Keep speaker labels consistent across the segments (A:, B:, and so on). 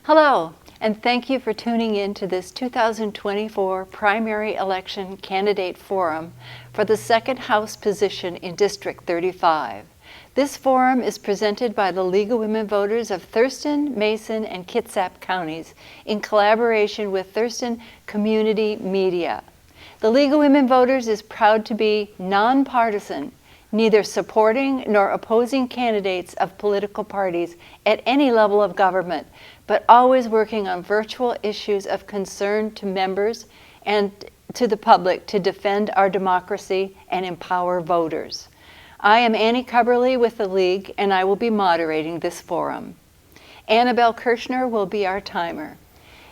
A: Hello, and thank you for tuning in to this 2024 primary election candidate forum for the second House position in District 35. This forum is presented by the League of Women Voters of Thurston, Mason, and Kitsap Counties in collaboration with Thurston Community Media. The League of Women Voters is proud to be non-partisan, neither supporting nor opposing candidates of political parties at any level of government, but always working on virtual issues of concern to members and to the public to defend our democracy and empower voters. I am Annie Cubberly with the League, and I will be moderating this forum. Annabel Kirschner will be our timer.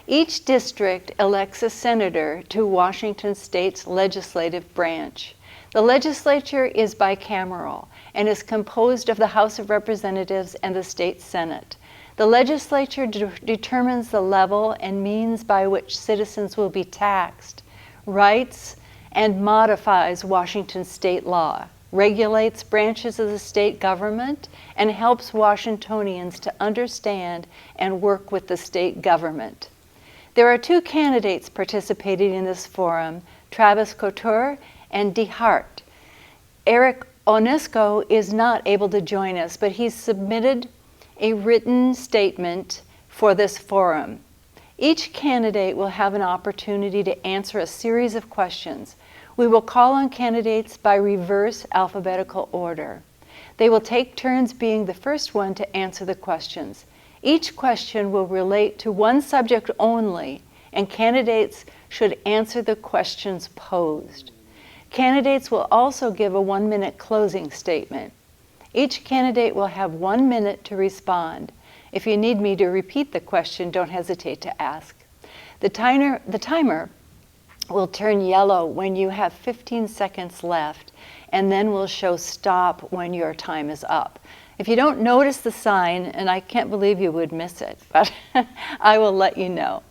A: Each district elects a senator to Washington State's legislative branch. The legislature is bicameral and is composed of the House of Representatives and the State Senate. The legislature determines the level and means by which citizens will be taxed, writes and modifies Washington state law, regulates branches of the state government, and helps Washingtonians to understand and work with the state government. There are two candidates participating in this forum, Travis Couture and DeHart. Eric Onesco is not able to join us, but he's submitted a written statement for this forum. Each candidate will have an opportunity to answer a series of questions. We will call on candidates by reverse alphabetical order. They will take turns being the first one to answer the questions. Each question will relate to one subject only, and candidates should answer the questions posed. Candidates will also give a 1-minute closing statement. Each candidate will have 1 minute to respond. If you need me to repeat the question, don't hesitate to ask. The timer will turn yellow when you have 15 seconds left, and then will show stop when your time is up. If you don't notice the sign, and I can't believe you would miss it, but I will let you know.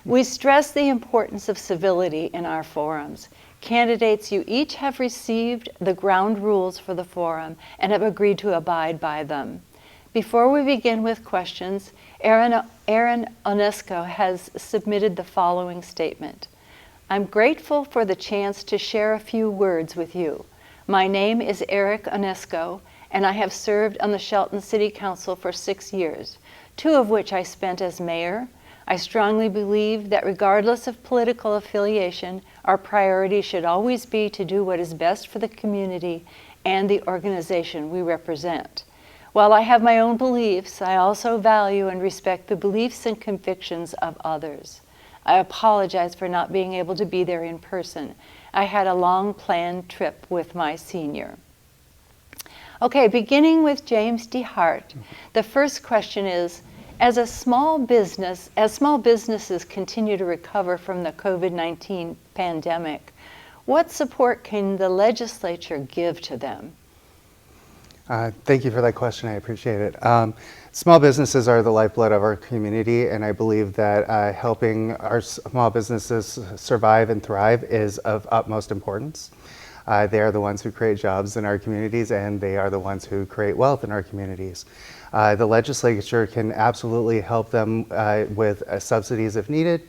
A: We stress the importance of civility in our forums. Candidates, you each have received the ground rules for the forum and have agreed to abide by them. Before we begin with questions, Aaron Onesco has submitted the following statement. I'm grateful for the chance to share a few words with you. My name is Eric Onesco, and I have served on the Shelton City Council for 6 years, 2 of which I spent as mayor. I strongly believe that regardless of political affiliation, our priority should always be to do what is best for the community and the organization we represent. While I have my own beliefs, I also value and respect the beliefs and convictions of others. I apologize for not being able to be there in person. I had a long planned trip with my senior. Okay, beginning with James DeHart, the first question is, as small businesses continue to recover from the COVID-19 pandemic, what support can the legislature give to them?
B: Thank you for that question. I appreciate it. Small businesses are the lifeblood of our community, and I believe that helping our small businesses survive and thrive is of utmost importance. They are the ones who create jobs in our communities, and they are the ones who create wealth in our communities. The legislature can absolutely help them with subsidies if needed,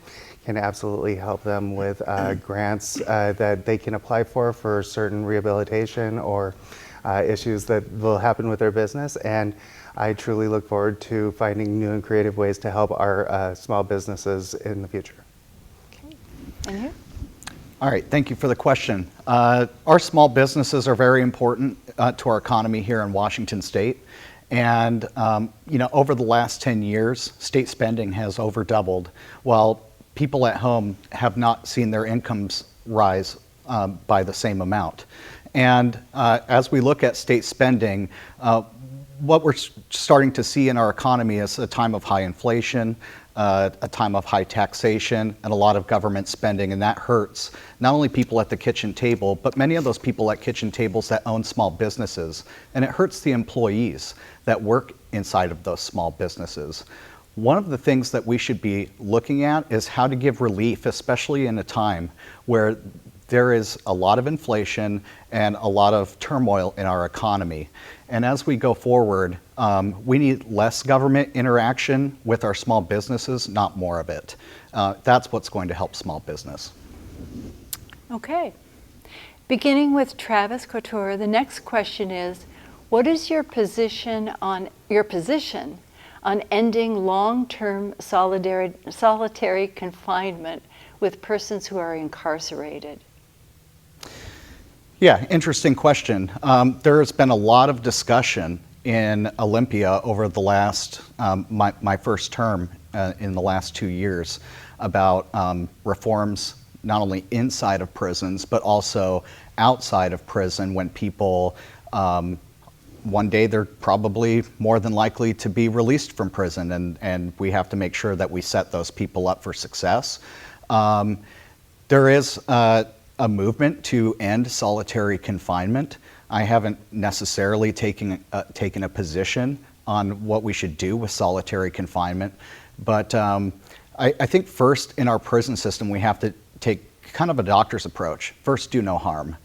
B: can absolutely help them with grants that they can apply for certain rehabilitation or issues that will happen with their business. And I truly look forward to finding new and creative ways to help our small businesses in the future.
A: Okay. And you?
C: All right, thank you for the question. Our small businesses are very important to our economy here in Washington State. And over the last 10 years, state spending has over doubled, while people at home have not seen their incomes rise by the same amount. And as we look at state spending, what we're starting to see in our economy is a time of high inflation, a time of high taxation, and a lot of government spending, and that hurts not only people at the kitchen table, but many of those people at kitchen tables that own small businesses, and it hurts the employees that work inside of those small businesses. One of the things that we should be looking at is how to give relief, especially in a time where there is a lot of inflation and a lot of turmoil in our economy. And as we go forward, we need less government interaction with our small businesses, not more of it. That's what's going to help small business.
A: Okay. Beginning with Travis Couture, the next question is, what is your position on ending long-term solitary confinement with persons who are incarcerated?
C: Yeah, interesting question. There has been a lot of discussion in Olympia over the last, my first term in the last 2 years, about reforms not only inside of prisons, but also outside of prison when people, one day they're probably more than likely to be released from prison, and we have to make sure that we set those people up for success. There is a movement to end solitary confinement. I haven't necessarily taken a position on what we should do with solitary confinement, but I think first in our prison system we have to take kind of a doctor's approach. First, do no harm.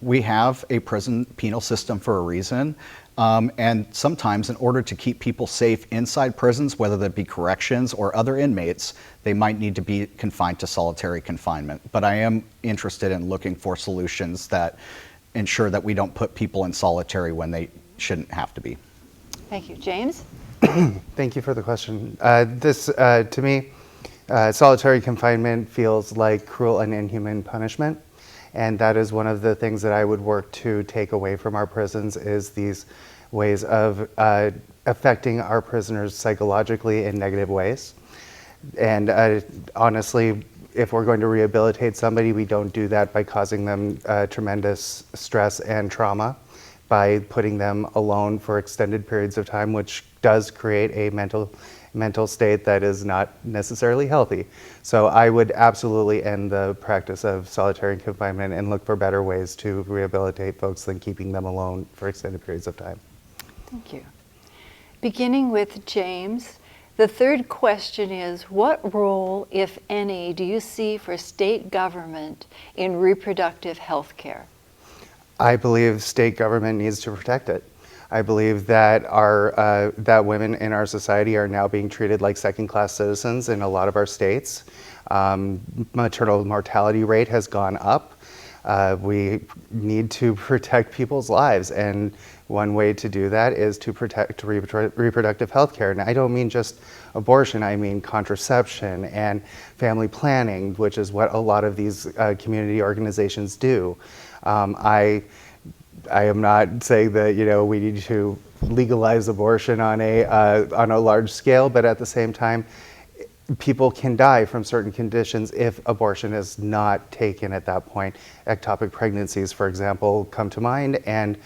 C: We have a prison penal system for a reason, and sometimes in order to keep people safe inside prisons, whether that be corrections or other inmates, they might need to be confined to solitary confinement. But I am interested in looking for solutions that ensure that we don't put people in solitary when they shouldn't have to be.
A: Thank you. James?
B: Thank you for the question. To me, solitary confinement feels like cruel and inhuman punishment. And that is one of the things that I would work to take away from our prisons, is these ways of affecting our prisoners psychologically in negative ways. And honestly, if we're going to rehabilitate somebody, we don't do that by causing them tremendous stress and trauma, by putting them alone for extended periods of time, which does create a mental state that is not necessarily healthy. So I would absolutely end the practice of solitary confinement and look for better ways to rehabilitate folks than keeping them alone for extended periods of time.
A: Thank you. Beginning with James, the third question is, what role, if any, do you see for state government in reproductive health care?
B: I believe state government needs to protect it. I believe that that women in our society are now being treated like second-class citizens in a lot of our states. Maternal mortality rate has gone up. We need to protect people's lives, and one way to do that is to protect reproductive health care. And I don't mean just abortion, I mean contraception and family planning, which is what a lot of these community organizations do. I am not saying that we need to legalize abortion on a large scale, but at the same time, people can die from certain conditions if abortion is not taken at that point. Ectopic pregnancies, for example, come to mind, and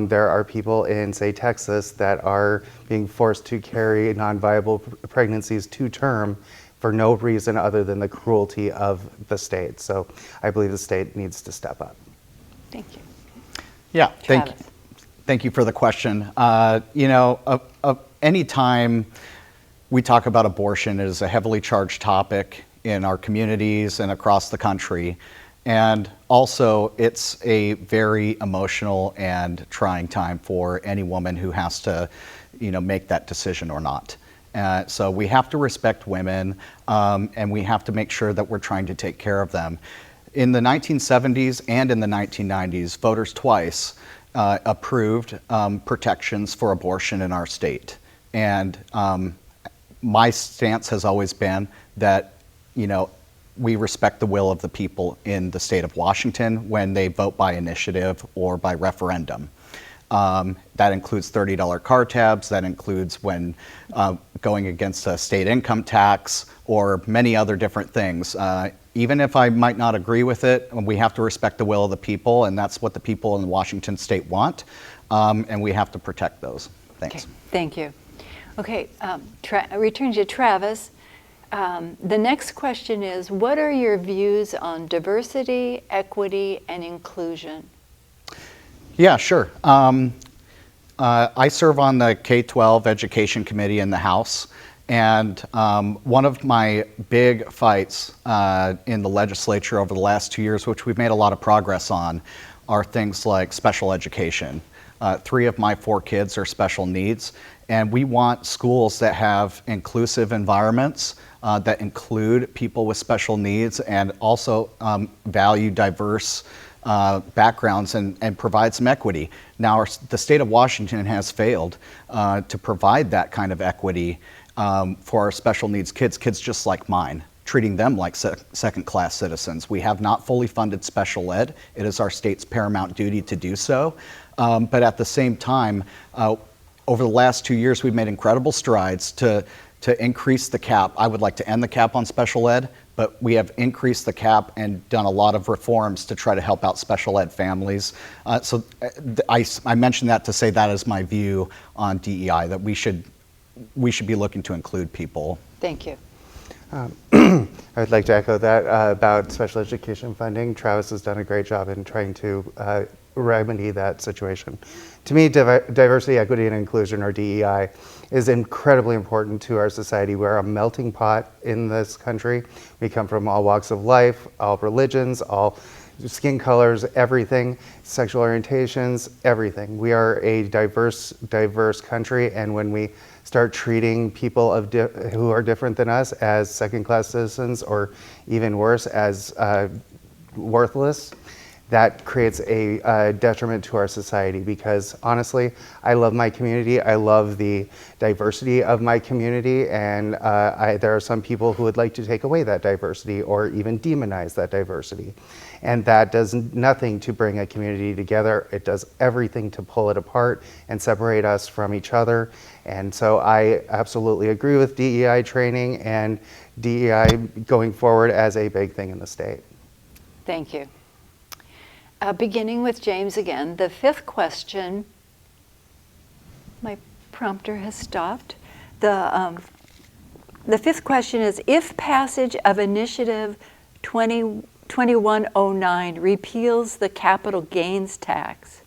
B: there are people in, say, Texas that are being forced to carry non-viable pregnancies to term for no reason other than the cruelty of the state. So I believe the state needs to step up.
A: Thank you.
C: Yeah, thank you for the question. Anytime we talk about abortion, it is a heavily charged topic in our communities and across the country. And also, it's a very emotional and trying time for any woman who has to, make that decision or not. So we have to respect women, and we have to make sure that we're trying to take care of them. In the 1970s and in the 1990s, voters twice approved protections for abortion in our state. And my stance has always been that, we respect the will of the people in the state of Washington when they vote by initiative or by referendum. That includes $30 car tabs, that includes when going against a state income tax or many other different things. Even if I might not agree with it, we have to respect the will of the people, and that's what the people in Washington state want, and we have to protect those. Thanks.
A: Okay, thank you. Okay, returning to Travis, the next question is, what are your views on diversity, equity, and inclusion?
C: Yeah, sure. I serve on the K-12 Education Committee in the House, And one of my big fights in the legislature over the last 2 years, which we've made a lot of progress on, are things like special education. 3 of my 4 kids are special needs, and we want schools that have inclusive environments that include people with special needs and also value diverse backgrounds and provide some equity. Now, the state of Washington has failed to provide that kind of equity for our special needs kids just like mine, treating them like second-class citizens. We have not fully funded special ed. It is our state's paramount duty to do so. But at the same time, over the last 2 years, we've made incredible strides to increase the cap. I would like to end the cap on special ed, but we have increased the cap and done a lot of reforms to try to help out special ed families. So I mentioned that to say that is my view on DEI, that we should be looking to include people.
A: Thank you.
B: I would like to echo that about special education funding. Travis has done a great job in trying to remedy that situation. To me, diversity, equity, and inclusion, or DEI, is incredibly important to our society. We're a melting pot in this country. We come from all walks of life, all religions, all skin colors, everything, sexual orientations, everything. We are a diverse country, and when we start treating people who are different than us as second-class citizens, or even worse, as worthless, that creates a detriment to our society. Because honestly, I love my community. I love the diversity of my community, and there are some people who would like to take away that diversity or even demonize that diversity. And that does nothing to bring a community together. It does everything to pull it apart and separate us from each other. And so I absolutely agree with DEI training and DEI going forward as a big thing in the state.
A: Thank you. Beginning with James again, the 5th question, my prompter has stopped. The 5th question is, if passage of Initiative 2109 repeals the capital gains tax,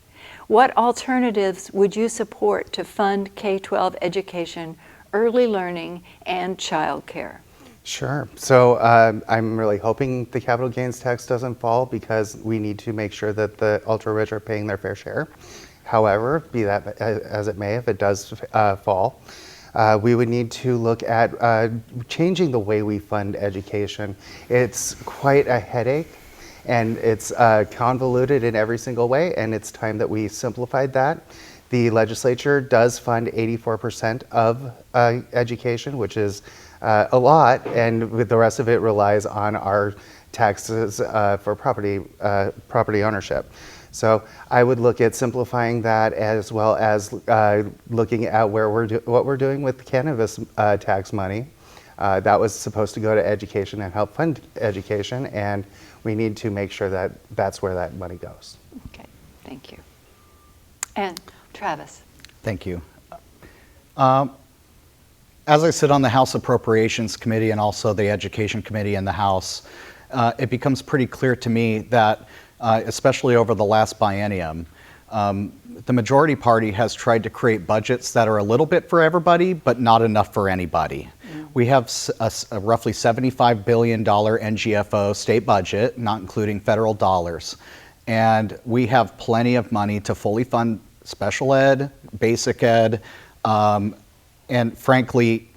A: what alternatives would you support to fund K-12 education, early learning, and childcare?
B: Sure. So I'm really hoping the capital gains tax doesn't fall, because we need to make sure that the ultra-rich are paying their fair share. However, be that as it may, if it does fall, we would need to look at changing the way we fund education. It's quite a headache, and it's convoluted in every single way, and it's time that we simplified that. The legislature does fund 84% of education, which is a lot, and the rest of it relies on our taxes for property ownership. So I would look at simplifying that, as well as looking at what we're doing with cannabis tax money. That was supposed to go to education and help fund education, and we need to make sure that that's where that money goes.
A: Okay, thank you. And Travis.
C: Thank you. As I sit on the House Appropriations Committee and also the Education Committee in the House, it becomes pretty clear to me that, especially over the last biennium, the majority party has tried to create budgets that are a little bit for everybody, but not enough for anybody. We have a roughly $75 billion NGFO state budget, not including federal dollars. And we have plenty of money to fully fund special ed, basic ed, and frankly,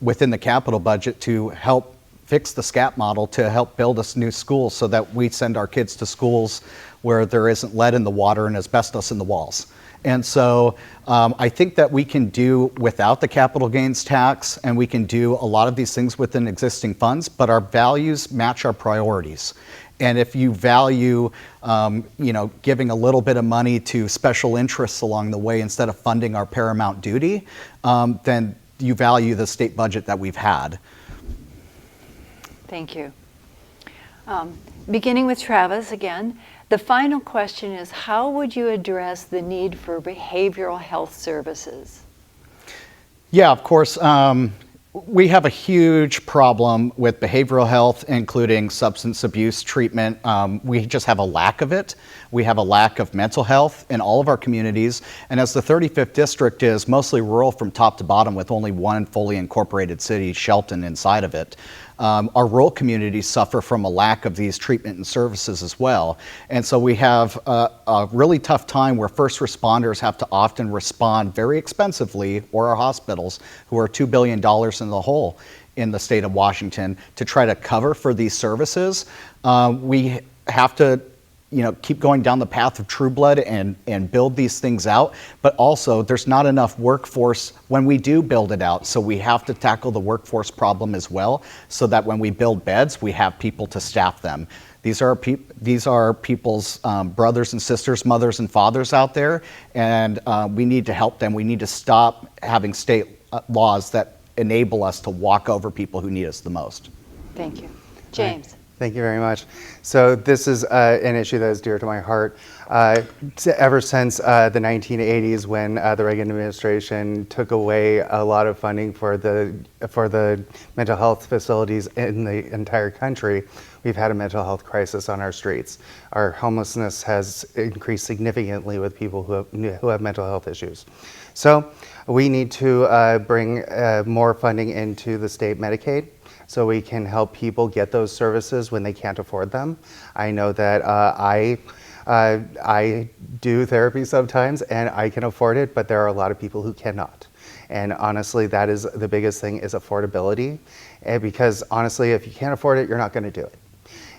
C: within the capital budget to help fix the SCAP model, to help build us new schools so that we send our kids to schools where there isn't lead in the water and asbestos in the walls. And so I think that we can do without the capital gains tax, and we can do a lot of these things within existing funds, but our values match our priorities. And if you value, giving a little bit of money to special interests along the way instead of funding our paramount duty, then you value the state budget that we've had.
A: Thank you. Beginning with Travis again, the final question is, how would you address the need for behavioral health services?
C: Yeah, of course. We have a huge problem with behavioral health, including substance abuse treatment. We just have a lack of it. We have a lack of mental health in all of our communities. And as the 35th district is mostly rural from top to bottom with only one fully incorporated city, Shelton, inside of it, our rural communities suffer from a lack of these treatment and services as well. And so we have a really tough time where first responders have to often respond very expensively, or our hospitals, who are $2 billion in the hole in the state of Washington, to try to cover for these services. We have to keep going down the path of True Blood and build these things out, but also there's not enough workforce when we do build it out. So we have to tackle the workforce problem as well, so that when we build beds, we have people to staff them. These are people's brothers and sisters, mothers and fathers out there, and we need to help them. We need to stop having state laws that enable us to walk over people who need us the most.
A: Thank you. James.
B: Thank you very much. So this is an issue that is dear to my heart. Ever since the 1980s, when the Reagan administration took away a lot of funding for the mental health facilities in the entire country, we've had a mental health crisis on our streets. Our homelessness has increased significantly with people who have mental health issues. So we need to bring more funding into the state Medicaid, so we can help people get those services when they can't afford them. I know that I do therapy sometimes and I can afford it, but there are a lot of people who cannot. And honestly, that is the biggest thing, is affordability. And because honestly, if you can't afford it, you're not gonna do it.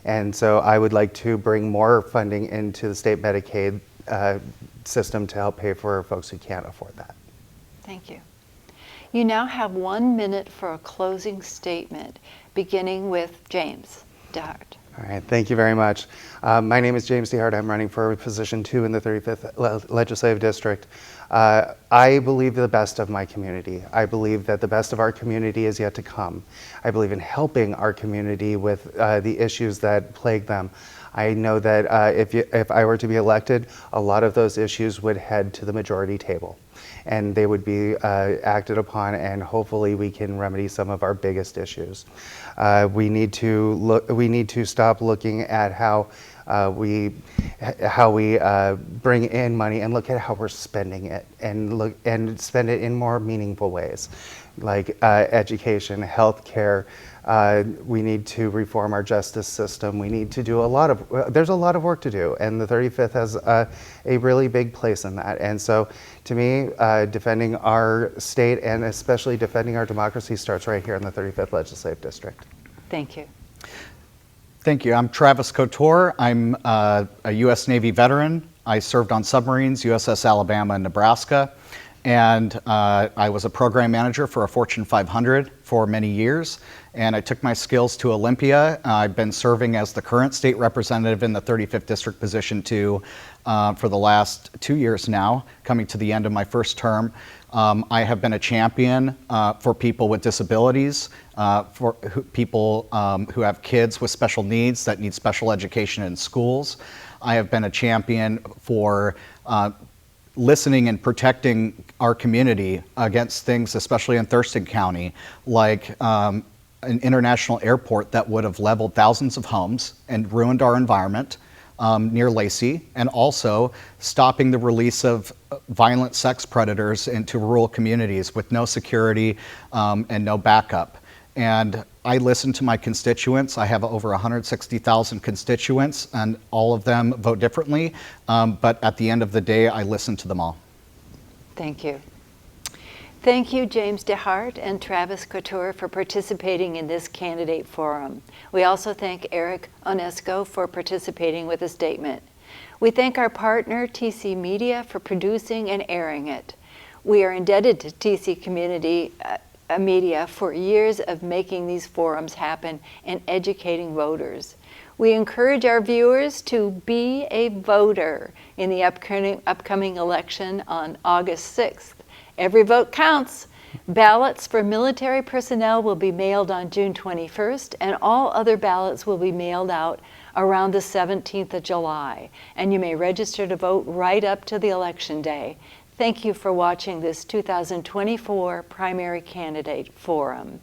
B: And so I would like to bring more funding into the state Medicaid system to help pay for folks who can't afford that.
A: Thank you. You now have 1 minute for a closing statement, beginning with James DeHart.
B: All right, thank you very much. My name is James DeHart. I'm running for position 2 in the 35th Legislative District. I believe the best of my community. I believe that the best of our community is yet to come. I believe in helping our community with the issues that plague them. I know that if I were to be elected, a lot of those issues would head to the majority table, and they would be acted upon, and hopefully we can remedy some of our biggest issues. We need to stop looking at how we bring in money and look at how we're spending it, and spend it in more meaningful ways, like education, healthcare. We need to reform our justice system. We need to do there's a lot of work to do, and the 35th has a really big place in that. And so to me, defending our state and especially defending our democracy starts right here in the 35th Legislative District.
A: Thank you.
C: Thank you. I'm Travis Couture. I'm a U.S. Navy veteran. I served on submarines, USS Alabama and Nebraska. And I was a program manager for a Fortune 500 for many years. And I took my skills to Olympia. I've been serving as the current state representative in the 35th District position 2 for the last 2 years now, coming to the end of my first term. I have been a champion for people with disabilities, people who have kids with special needs that need special education in schools. I have been a champion for listening and protecting our community against things, especially in Thurston County, like an international airport that would have leveled thousands of homes and ruined our environment near Lacey, and also stopping the release of violent sex predators into rural communities with no security and no backup. And I listen to my constituents. I have over 160,000 constituents, and all of them vote differently. But at the end of the day, I listen to them all.
A: Thank you. Thank you, James DeHart and Travis Couture, for participating in this candidate forum. We also thank Eric Onesco for participating with a statement. We thank our partner, TC Media, for producing and airing it. We are indebted to TC Community Media for years of making these forums happen and educating voters. We encourage our viewers to be a voter in the upcoming election on August 6th. Every vote counts. Ballots for military personnel will be mailed on June 21st, and all other ballots will be mailed out around the 17th of July. And you may register to vote right up to the election day. Thank you for watching this 2024 Primary Candidate Forum.